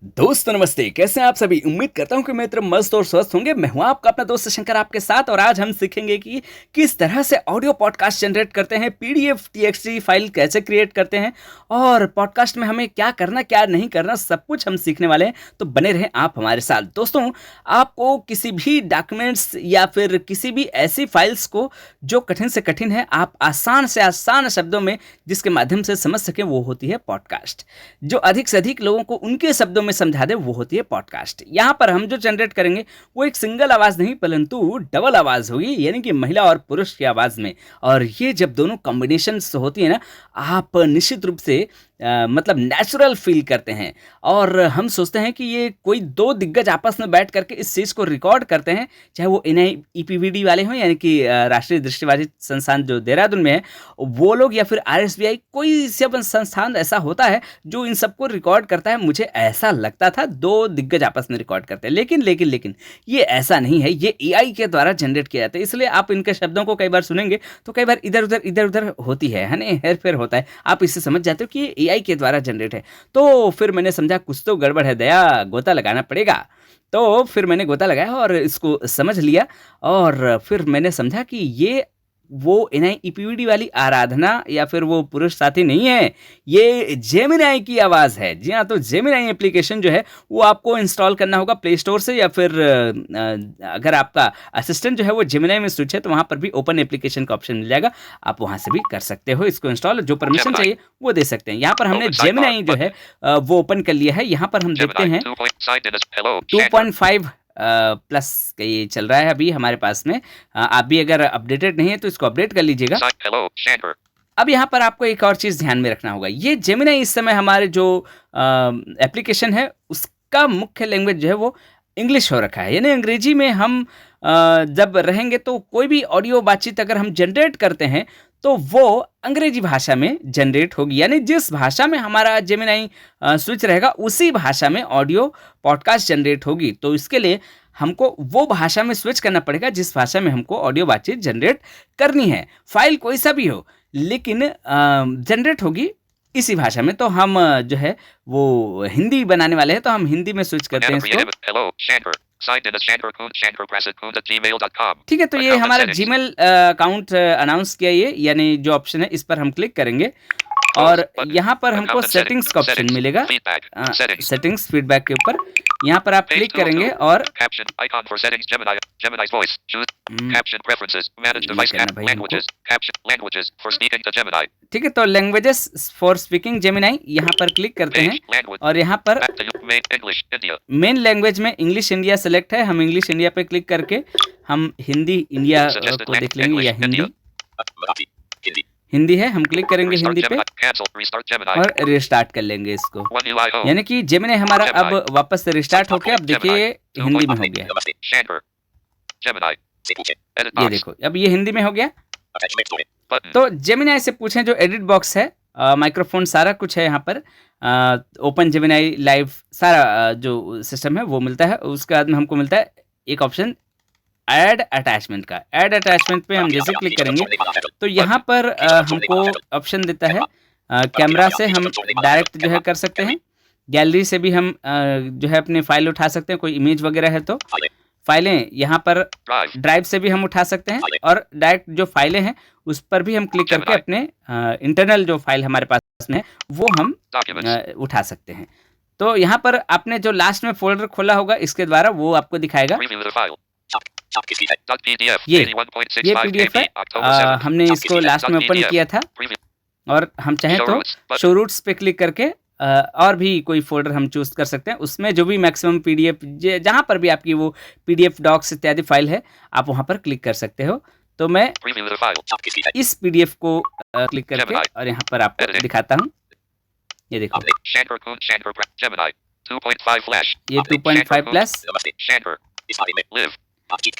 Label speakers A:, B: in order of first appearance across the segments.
A: दोस्तों नमस्ते, कैसे हैं आप सभी? उम्मीद करता हूँ कि मित्र मस्त और स्वस्थ होंगे। मैं हूँ आपका अपना दोस्त शंकर आपके साथ और आज हम सीखेंगे कि किस तरह से ऑडियो पॉडकास्ट जनरेट करते हैं, पीडीएफ, टीएक्सटी फाइल कैसे क्रिएट करते हैं और पॉडकास्ट में हमें क्या करना, क्या नहीं करना, सब कुछ हम सीखने वाले हैं। तो बने रहें आप हमारे साथ। दोस्तों, आपको किसी भी डॉक्यूमेंट्स या फिर किसी भी ऐसी फाइल्स को जो कठिन से कठिन है, आप आसान से आसान शब्दों में जिसके माध्यम से समझ सकें, वो होती है पॉडकास्ट। जो अधिक से अधिक लोगों को उनके शब्दों में समझा दे, वो होती है पॉडकास्ट। यहाँ पर हम जो जनरेट करेंगे वो एक सिंगल आवाज नहीं परंतु डबल आवाज होगी, यानी कि महिला और पुरुष की आवाज में। और ये जब दोनों कॉम्बिनेशन होती है ना, आप निश्चित रूप से मतलब नेचुरल फील करते हैं। और हम सोचते हैं कि ये कोई दो दिग्गज आपस में बैठ करके इस चीज़ को रिकॉर्ड करते हैं, चाहे वो NIEPVD वाले हों, यानी कि राष्ट्रीय दृष्टिबाधित संस्थान जो देहरादून में है, वो लोग, या फिर RSBI, कोई सब संस्थान ऐसा होता है जो इन सबको रिकॉर्ड करता है। मुझे ऐसा लगता था दो दिग्गज आपस में रिकॉर्ड करते हैं, लेकिन ये ऐसा नहीं है। ये AI के द्वारा जनरेट किया जाता है, इसलिए आप इनके शब्दों को कई बार सुनेंगे तो कई बार इधर उधर होती है ना, हेर फेर होता है। आप इससे समझ जाते हो कि ये AI के द्वारा जनरेट है। तो फिर मैंने समझा कुछ तो गड़बड़ है दया, गोता लगाना पड़ेगा। तो फिर मैंने गोता लगाया और इसको समझ लिया। और फिर मैंने समझा कि ये वो NIEPVD वाली आराधना या फिर वो पुरुष साथी नहीं है, ये जेमिनी की आवाज़ है। जी हाँ, तो जेमिनी एप्लीकेशन जो है वो आपको इंस्टॉल करना होगा प्ले स्टोर से, या फिर अगर आपका असिस्टेंट जो है वो जेमिनी में स्विच है तो वहाँ पर भी ओपन एप्लीकेशन का ऑप्शन मिल जाएगा। आप वहाँ से भी कर सकते हो इसको इंस्टॉल। जो परमिशन चाहिए वो दे सकते हैं। यहाँ पर हमने जेमिनी जो है वो ओपन कर लिया है। यहाँ पर हम देखते हैं 2.5 प्लस का ये चल रहा है अभी हमारे पास में। आप भी अगर अपडेटेड नहीं है तो इसको अपडेट कर लीजिएगा। अब यहाँ पर आपको एक और चीज़ ध्यान में रखना होगा। ये जेमिनी इस समय हमारे जो एप्लीकेशन है उसका मुख्य लैंग्वेज जो है वो इंग्लिश हो रखा है, यानी अंग्रेजी में हम जब रहेंगे तो कोई भी ऑडियो बातचीत अगर हम जनरेट करते हैं तो वो अंग्रेजी भाषा में जनरेट होगी, यानी जिस भाषा में हमारा जेमिनी स्विच रहेगा उसी भाषा में ऑडियो पॉडकास्ट जनरेट होगी। तो इसके लिए हमको वो भाषा में स्विच करना पड़ेगा जिस भाषा में हमको ऑडियो बातचीत जनरेट करनी है। फाइल कोई सा भी हो, लेकिन जनरेट होगी इसी भाषा में। तो हम जो है वो हिंदी बनाने वाले हैं, तो हम हिंदी में स्विच करते हैं इसको। ठीक है, तो ये हमारा जीमेल अकाउंट अनाउंस किया ये, यानी जो ऑप्शन है इस पर हम क्लिक करेंगे और यहाँ पर हमको सेटिंग्स का ऑप्शन मिलेगा। सेटिंग्स फीडबैक के ऊपर यहाँ पर आप क्लिक करेंगे और ठीक है, तो लैंग्वेजेस फॉर स्पीकिंग जेमिनी यहाँ पर क्लिक करते हैं और यहाँ पर मेन लैंग्वेज में इंग्लिश इंडिया सेलेक्ट है। हम इंग्लिश इंडिया पे क्लिक करके हम हिंदी इंडिया को देख लेंगे, या हिंदी है, हम क्लिक करेंगे हिंदी पे और रिस्टार्ट कर लेंगे इसको, यानी कि जेमिनी हमारा अब वापस से रिस्टार्ट होके अब देखिए हिंदी में हो गया। ये देखो अब ये हिंदी में हो गया। तो जेमिनी से पूछें, जो एडिट बॉक्स है, माइक्रोफोन, सारा कुछ है यहाँ पर। ओपन जेमिनी लाइव सारा जो सिस्टम है वो मिलता है। उसके बाद में हमको मिलता है एक ऑप्शन ऐड अटैचमेंट का। ऐड अटैचमेंट पे हम जैसे क्लिक करेंगे तो यहाँ पर हमको ऑप्शन देता है कैमरा से हम डायरेक्ट जो है कर सकते हैं, गैलरी से भी हम जो है अपनी फाइल उठा सकते हैं, कोई इमेज वगैरह है तो फाइलें यहाँ पर ड्राइव से भी हम उठा सकते हैं, और डायरेक्ट जो फाइलें हैं उस पर भी हम क्लिक करके अपने इंटरनल जो फाइल हमारे पास में है वो हम उठा सकते हैं। तो यहाँ पर आपने जो लास्ट में फोल्डर खोला होगा इसके द्वारा वो आपको दिखाएगा। ये PDF है, हमने इसको लास्ट में ओपन किया था और हम चाहें तो शो रूट्स पे क्लिक करके और भी कोई फोल्डर हम चूज कर सकते हैं। उसमें जो भी मैक्सिमम PDF जहाँ पर भी आपकी वो PDF डॉक्स इत्यादि फाइल है आप वहाँ पर क्लिक कर सकते हो। तो मैं इस PDF को क्लिक करके और यहाँ पर आपको दिखाता हूँ। ये देखो ये 2.5 प्लस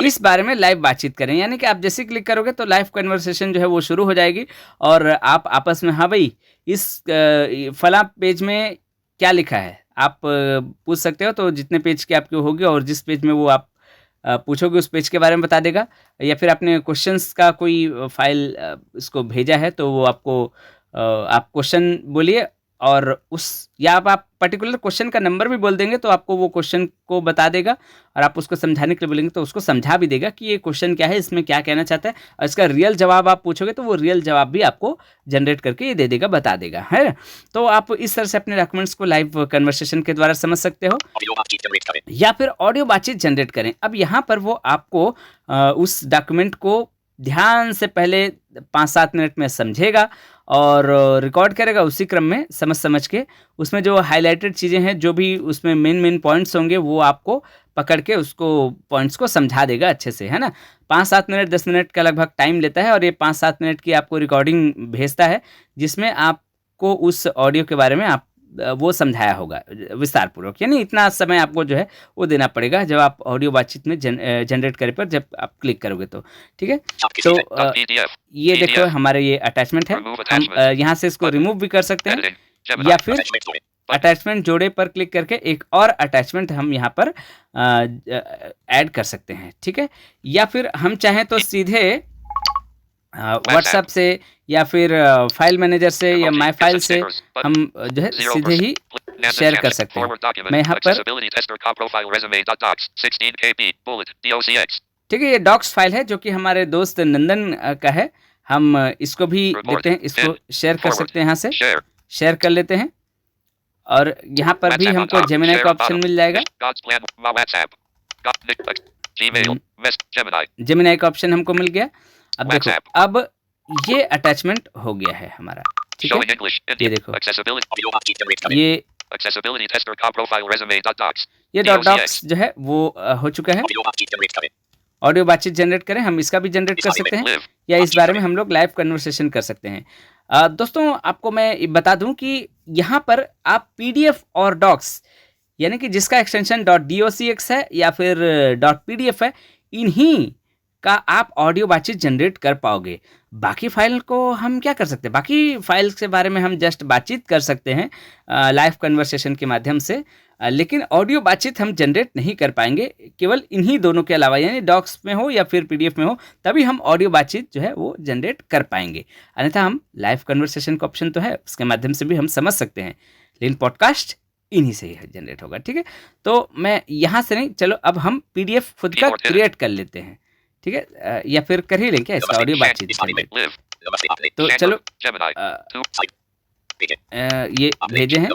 A: इस बारे में लाइव बातचीत करें, यानी कि आप जैसे क्लिक करोगे तो लाइव कन्वर्सेशन जो है वो शुरू हो जाएगी और आप आपस में, हाँ भाई इस फला पेज में क्या लिखा है आप पूछ सकते हो। तो जितने पेज की आपकी होगी और जिस पेज में वो आप पूछोगे उस पेज के बारे में बता देगा। या फिर आपने क्वेश्चंस का कोई फाइल इसको भेजा है तो वो आपको आप क्वेश्चन बोलिए और उस या आप पर्टिकुलर क्वेश्चन का नंबर भी बोल देंगे तो आपको वो क्वेश्चन को बता देगा, और आप उसको समझाने के लिए बोलेंगे तो उसको समझा भी देगा कि ये क्वेश्चन क्या है, इसमें क्या कहना चाहता है, और इसका रियल जवाब आप पूछोगे तो वो रियल जवाब भी आपको जनरेट करके ये दे देगा, बता देगा, है। तो आप इस तरह से अपने डॉक्यूमेंट्स को लाइव कन्वर्सेशन के द्वारा समझ सकते हो, या फिर ऑडियो बातचीत जनरेट करें। अब यहाँ पर वो आपको उस डॉक्यूमेंट को ध्यान से पहले 5-7 मिनट में समझेगा और रिकॉर्ड करेगा, उसी क्रम में समझ के उसमें जो हाईलाइटेड चीज़ें हैं, जो भी उसमें मेन पॉइंट्स होंगे, वो आपको पकड़ के उसको पॉइंट्स को समझा देगा अच्छे से, है ना। 5-7 मिनट 10 मिनट का लगभग टाइम लेता है, और ये 5-7 मिनट की आपको रिकॉर्डिंग भेजता है, जिसमें आपको उस ऑडियो के बारे में वो समझाया होगा विस्तार पूर्वक। यानी इतना समय आपको जो है वो देना पड़ेगा जब आप ऑडियो बातचीत में जनरेट करे पर जब आप क्लिक करोगे तो, ठीक है। तो ये देखो हमारे ये अटैचमेंट है, हम यहाँ से इसको रिमूव भी कर सकते हैं, या फिर अटैचमेंट जोड़े पर क्लिक करके एक और अटैचमेंट हम यहाँ पर ऐड कर सकते हैं, ठीक है। या फिर हम चाहें तो सीधे व्हाट्सएप से या फिर फाइल मैनेजर से या माई फाइल से हम जो है सीधे ही शेयर कर सकते हैं। मैं यहाँ पर, ठीक है, ये डॉक्स फाइल है जो कि हमारे दोस्त नंदन का है, हम इसको भी देखते हैं, इसको शेयर कर सकते हैं, यहाँ से शेयर कर लेते हैं, और यहाँ पर भी हमको जेमिनी का ऑप्शन मिल जाएगा, जेमिनी का ऑप्शन हमको मिल गया। अब देखो, अब ये अटैचमेंट हो गया है हमारा, ठीक है। ये देखो, ये डॉक्स जो है वो हो चुका है। ऑडियो बातचीत जनरेट करें, हम इसका भी जनरेट कर सकते हैं, या इस बारे में हम लोग लाइव कन्वर्सेशन कर सकते हैं। दोस्तों, आपको मैं बता दूं कि यहाँ पर आप PDF और डॉक्स, यानी कि जिसका एक्सटेंशन .docx है या फिर .pdf है, इन्हीं का आप ऑडियो बातचीत जनरेट कर पाओगे। बाकी फाइल को हम क्या कर सकते हैं, बाकी फाइल्स के बारे में हम जस्ट बातचीत कर सकते हैं लाइव कन्वर्सेशन के माध्यम से, लेकिन ऑडियो बातचीत हम जनरेट नहीं कर पाएंगे, केवल इन्हीं दोनों के अलावा, यानी डॉक्स में हो या फिर PDF में हो, तभी हम ऑडियो बातचीत जो है वो जनरेट कर पाएंगे। अन्यथा हम लाइव कन्वर्सेशन का ऑप्शन तो है, उसके माध्यम से भी हम समझ सकते हैं, लेकिन पॉडकास्ट इन्हीं से ही जनरेट होगा, ठीक है। तो मैं यहाँ से नहीं, चलो अब हम PDF खुद का क्रिएट कर लेते हैं, ठीक है, या फिर कर ही लें क्या इसका ऑडियो बातचीत। तो चलो ये भेजे हैं,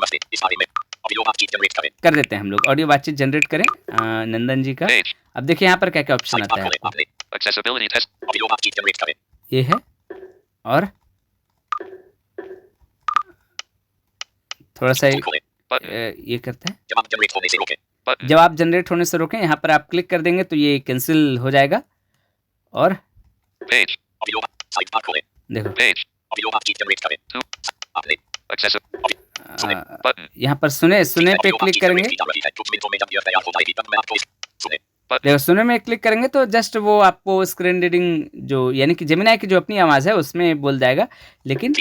A: कर देते हैं हम लोग, ऑडियो बातचीत जनरेट करें नंदन जी का। अब देखिए यहाँ पर क्या क्या ऑप्शन आता है, ये है, और थोड़ा सा ये करते हैं, जवाब जनरेट होने से रोकें, यहाँ पर आप क्लिक कर देंगे तो ये कैंसिल हो जाएगा। और देखो, यहाँ पर सुने पे क्लिक करेंगे, देखो सुने में क्लिक करेंगे तो जस्ट वो आपको स्क्रीन रीडिंग जो, यानी कि जेमिनी की जो अपनी आवाज़ है उसमें बोल जाएगा, लेकिन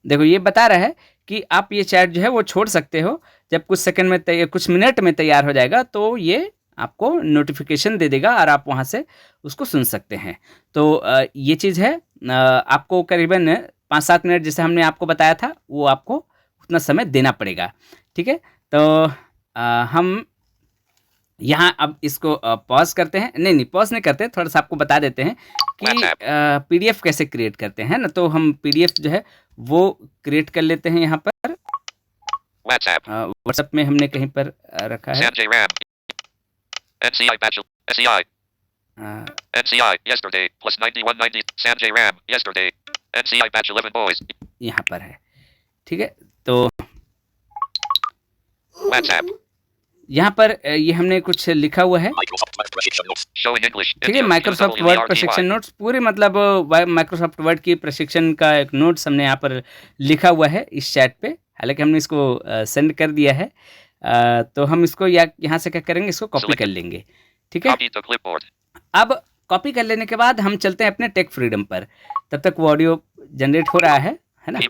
A: देखो ये बता रहा है कि आप ये चैट जो है वो छोड़ सकते हो, जब कुछ सेकंड में कुछ मिनट में तैयार हो जाएगा तो ये आपको नोटिफिकेशन दे देगा और आप वहाँ से उसको सुन सकते हैं। तो ये चीज़ है, आपको करीबन 5-7 मिनट जैसे हमने आपको बताया था, वो आपको उतना समय देना पड़ेगा, ठीक है। तो हम यहाँ अब इसको पॉज करते हैं, नहीं पॉज नहीं करते, थोड़ा सा आपको बता देते हैं कि PDF कैसे क्रिएट करते हैं ना। तो हम PDF जो है वो क्रिएट कर लेते हैं यहाँ पर, व्हाट्सएप में हमने कहीं पर रखा है,
B: NCI batch SEI NCI yesterday plus 9190 Sanjay Ram yesterday NCI batch 11 boys
A: यहाँ पर है, ठीक है। तो
B: WhatsApp
A: यहाँ पर ये हमने कुछ लिखा हुआ है, ठीक है, माइक्रोसॉफ्ट वर्ड प्रशिक्षण नोट्स, पूरे मतलब माइक्रोसॉफ्ट वर्ड की प्रशिक्षण का एक नोट्स हमने यहाँ पर लिखा हुआ है इस चैट पे। हालांकि हमने इसको सेंड कर दिया है, तो हम इसको यहाँ से क्या करेंगे, इसको कॉपी कर लेंगे, ठीक है। अब कॉपी कर लेने के बाद हम चलते हैं अपने टेक फ्रीडम पर, तब तक वो ऑडियो जनरेट हो रहा है ना।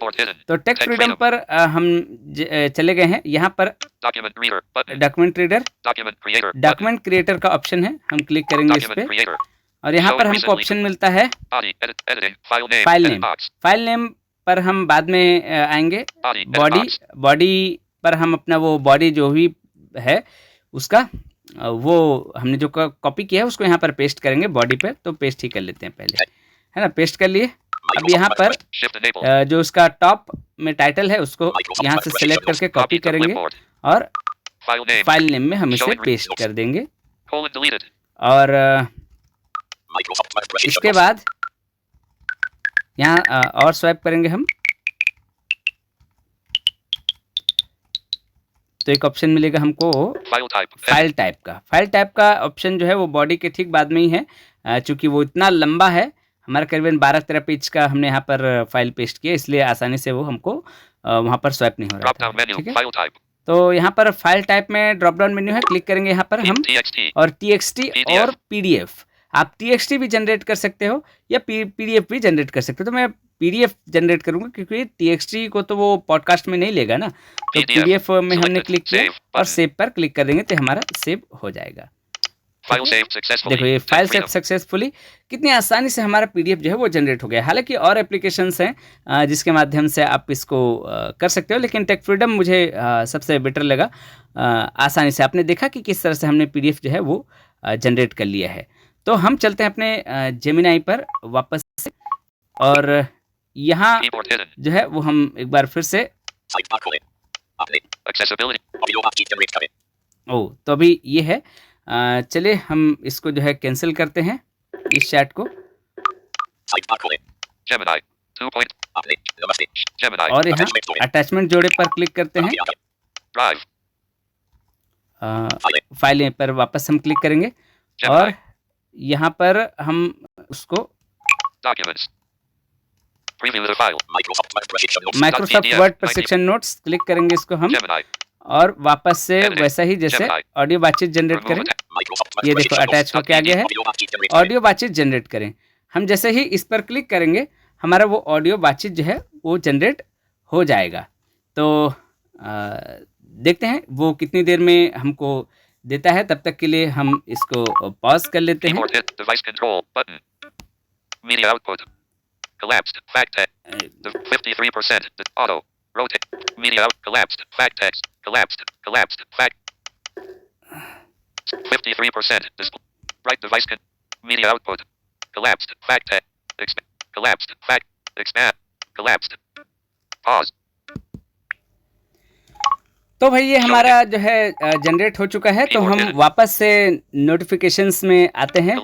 A: तो टेक फ्रीडम पर हम चले गए हैं, यहाँ पर डॉक्यूमेंट रीडर, डॉक्यूमेंट क्रिएटर का ऑप्शन है, हम क्लिक करेंगे इस पे और यहाँ
B: Show
A: पर हमको
B: recently.
A: ऑप्शन मिलता है
B: Body. Editing. File name.
A: File
B: Edit
A: name.
B: box.
A: File name पर हम बाद में आएंगे।
B: Body. Edit
A: body,
B: box.
A: Body पर हम अपना वो बॉडी जो भी है उसका वो हमने जो कॉपी किया है उसको यहाँ पर पेस्ट करेंगे बॉडी पे। तो पेस्ट ही कर लेते हैं पहले, है ना। पेस्ट कर लिए। अब यहाँ पर
B: Shift enabled.
A: जो उसका टॉप में टाइटल है उसको यहाँ से सिलेक्ट करके कॉपी
B: Copy to
A: करेंगे
B: clipboard.
A: और
B: File name.
A: फाइल नेम में हम इसे पेस्ट कर देंगे।
B: Colon deleted.
A: और इसके बाद यहाँ और स्वाइप करेंगे हम तो एक ऑप्शन मिलेगा हमको
B: File type.
A: फाइल टाइप का। फाइल टाइप का ऑप्शन जो है वो बॉडी के ठीक बाद में ही है, चूँकि वो इतना लंबा है, हमारा करीबन 12-13 पेज का हमने यहाँ पर फाइल पेस्ट किया, इसलिए आसानी से वो हमको वहाँ पर स्वाइप नहीं हो रहा
B: Drop down
A: था।
B: menu.
A: ठीक है,
B: File type.
A: तो यहाँ पर फाइल टाइप में ड्रॉप डाउन मेन्यू है, क्लिक करेंगे यहाँ पर हम
B: TXT.
A: और TXT
B: PDF.
A: और PDF। आप TXT भी जनरेट कर सकते हो या PDF भी जनरेट कर सकते हो। तो मैं PDF जनरेट करूँगा क्योंकि TXT को तो वो पॉडकास्ट में नहीं लेगा ना। तो PDF में हमने
B: Selected.
A: क्लिक किया
B: Save
A: और
B: button.
A: सेव पर क्लिक कर देंगे तो हमारा सेव हो जाएगा।
B: File saved successfully.
A: देखो ये
B: Tech
A: file save
B: freedom.
A: Successfully कितनी आसानी से हमारा PDF जो है वो जनरेट हो गया। हालांकि और एप्लीकेशंस हैं जिसके माध्यम से आप इसको कर सकते हो, लेकिन टेक फ्रीडम मुझे सबसे बेटर लगा। आसानी से आपने देखा कि किस तरह से हमने PDF जो है वो जनरेट कर लिया है। तो हम चलते हैं अपने जेमिनाई पर वापस से और यहाँ
B: Keyboard hidden.
A: जो है वो हम एक बार फिर से
B: Accessibility.
A: तो अभी ये है। चलिए हम इसको जो है कैंसिल करते हैं इस चैट को
B: Gemini. 2. Gemini.
A: और यहाँ अटैचमेंट जोड़े पर क्लिक करते हैं।
B: Drive.
A: फाइल पर वापस हम क्लिक करेंगे और
B: Gemini.
A: यहाँ पर हम उसको
B: Documents. Preview the file.
A: Microsoft
B: PDF,
A: word
B: 90.
A: प्रशिक्षण नोट्स क्लिक करेंगे इसको हम
B: Gemini.
A: और वापस से
B: Editing.
A: वैसा ही जैसे
B: Gemini.
A: ऑडियो बातचीत जनरेट
B: Remove
A: करें।
B: attack.
A: ये देखो अटैच होके आ गया है। ऑडियो बातचीत जनरेट करें। हम जैसे ही इस पर क्लिक करेंगे हमारा वो ऑडियो बातचीत जो है वो जनरेट हो जाएगा। तो देखते हैं वो कितनी देर में हमको देता है। तब तक के लिए हम इसको पॉज कर लेते हैं।
B: Keyboard hit. Device control button. Media output. Collapsed. Fact text. 53%. Auto. Rotate. Media out. Collapsed. Fact text. Collapsed. Collapsed. Fact. 53%. Right device media output. Collapsed. Fact text. Collapsed. Fact. Expand. Collapsed. Pause.
A: तो भाई ये हमारा जो है generate हो चुका है। तो हम वापस से नोटिफिकेशंस में आते हैं।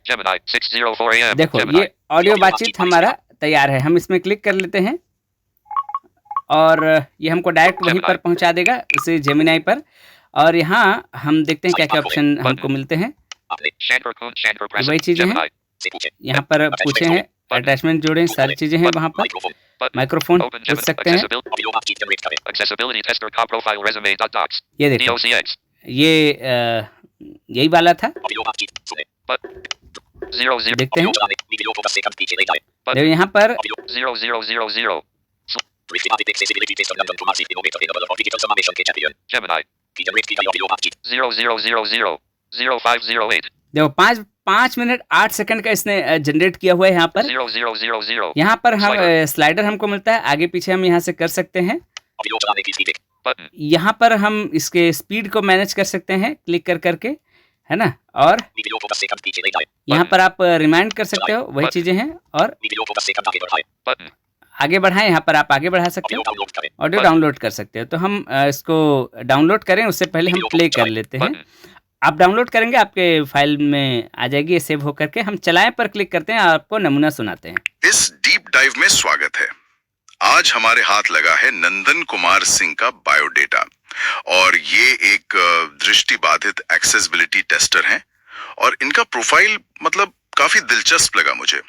B: Gemini 6:04 AM.
A: देखो ये ऑडियो बातचीत हमारा तैयार है। हम इसमें क्लिक कर लेते हैं और ये हमको डायरेक्ट वहीं पर पहुंचा देगा उसे जेमिनाई पर। और यहाँ हम देखते हैं क्या क्या ऑप्शन हमको मिलते हैं। वही चीजें हैं यहाँ पर पूछे हैं, अटैचमेंट जोड़ें, सारी चीजें हैं वहाँ पर। माइक्रोफोन पूछ सकते हैं। ये देखो ये यही वाला था। देखते हैं देखो यहाँ पर
B: 0000 Gemini 0000 0508
A: देखो 5 मिनट 8 सेकंड का इसने जनरेट किया हुआ है। यहाँ पर
B: 0000
A: यहाँ पर हम स्लाइडर हमको मिलता है, आगे पीछे हम यहाँ से कर सकते हैं।
B: button
A: यहाँ पर हम इसके स्पीड को मैनेज कर सकते हैं क्लिक कर करके, है ना। और यहाँ पर आप रिमाइंड कर सकते हो, वही चीजें हैं। और
B: button
A: आगे बढ़ाएं, यहाँ पर आप आगे बढ़ा सकते हो, ऑडियो डाउनलोड कर सकते हो। तो हम इसको डाउनलोड करें उससे पहले हम प्ले कर लेते हैं। आप डाउनलोड करेंगे आपके फाइल में आ जाएगी, सेव होकर के। हम चलाएं पर क्लिक करते हैं, आपको नमूना सुनाते हैं।
C: इस डीप डाइव में स्वागत है। आज हमारे हाथ लगा है नंदन कुमार सिंह का बायोडेटा और ये एक दृष्टि बाधित एक्सेसिबिलिटी टेस्टर हैं और इनका प्रोफाइल मतलब काफी दिलचस्प लगा मुझे।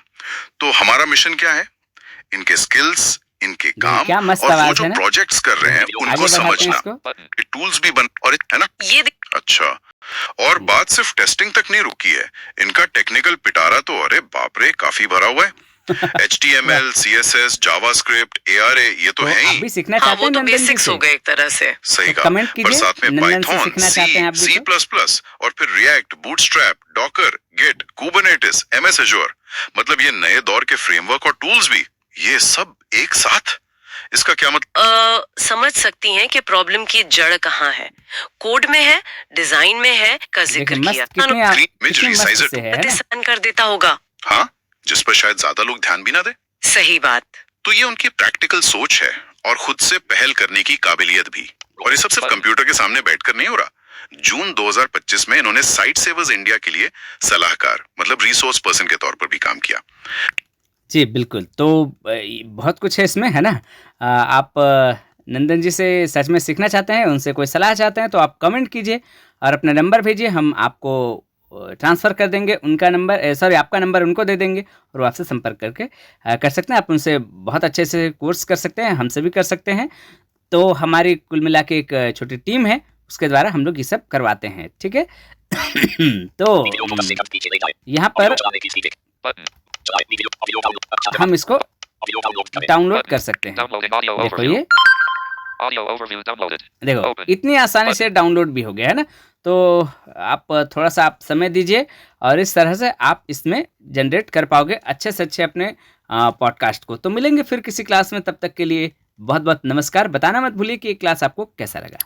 C: तो हमारा मिशन क्या है, इनके स्किल्स, इनके काम
A: क्या मस्त
C: और वो
A: आवाज
C: जो
A: है ना?
C: प्रोजेक्ट्स कर रहे हैं
A: आगे
C: उनको
A: बढ़ाते हैं
C: समझना,
A: इसको।
C: ये टूल्स भी बन और है ना। अच्छा, और बात सिर्फ टेस्टिंग तक नहीं रुकी है, इनका टेक्निकल पिटारा तो अरे बाप रे काफी भरा हुआ है। HTML, CSS, जावास्क्रिप्ट, ARA ये तो है
A: आप
C: ही।
A: भी सीखना
D: हाँ,
A: चाहते
D: वो
A: हैं
D: तो
A: नंदन जी
D: बेसिक्स
A: से?
D: हो गए एक तरह से।
C: सही
A: तो
C: कहा,
A: कमेंट
C: पर
A: कीजिए,
C: साथ में
A: नंदन से
C: पाइथन,
A: सीखना चाहते हैं आप भी
C: C++ और फिर React, Bootstrap, Docker, Git, Kubernetes, MS Azure, मतलब ये नए दौर के फ्रेमवर्क और टूल्स भी, ये सब एक साथ। इसका क्या मतलब?
D: समझ सकती हैं कि प्रॉब्लम की जड़ कहाँ है। कोड में है, डिजाइन में है, का जिक्र
A: देखिए
D: किया।
A: मस्त कितने आप
C: Image
A: कितनी मस्त
C: resizer
A: से है ना?
D: डिजाइन कर देता होगा।
C: हाँ, जिस पर शायद ज्यादा लोग ध्यान भी ना दे।
D: सही बात।
C: तो ये उनकी प्रैक्टिकल सोच है और खुद से पहल करने की काबिलियत भी। और ये सब सिर्फ कंप्यूटर के सामने बैठकर नहीं हो रहा। जून 2025 में इन्होंने साइट सेवर्स इंडिया के लिए सलाहकार मतलब रिसोर्स पर्सन के तौर पर भी काम किया।
A: जी बिल्कुल। तो बहुत कुछ है इसमें, है ना? आप नंदन जी से सच में सीखना चाहते हैं, उनसे कोई सलाह चाहते हैं तो आप कमेंट कीजिए और अपना नंबर भेजिए, हम आपको ट्रांसफ़र कर देंगे उनका नंबर, सॉरी आपका नंबर उनको दे देंगे और वो आपसे संपर्क करके कर सकते हैं। आप उनसे बहुत अच्छे से कोर्स कर सकते हैं, हमसे भी कर सकते हैं। तो हमारी कुल मिला के एक छोटी टीम है, उसके द्वारा हम लोग ये सब करवाते हैं, ठीक है? तो यहाँ पर
B: Button.
A: हम इसको डाउनलोड कर सकते हैं।
B: Downloading audio
A: देखो
B: overview.
A: ये,
B: Audio overview downloaded.
A: देखो
B: Open.
A: इतनी आसानी से डाउनलोड भी हो गया है ना। तो आप थोड़ा सा आप समय दीजिए और इस तरह से आप इसमें जनरेट कर पाओगे अच्छे से अच्छे अपने पॉडकास्ट को। तो मिलेंगे फिर किसी क्लास में, तब तक के लिए बहुत बहुत नमस्कार। बताना मत भूलिए कि ये क्लास आपको कैसा लगा।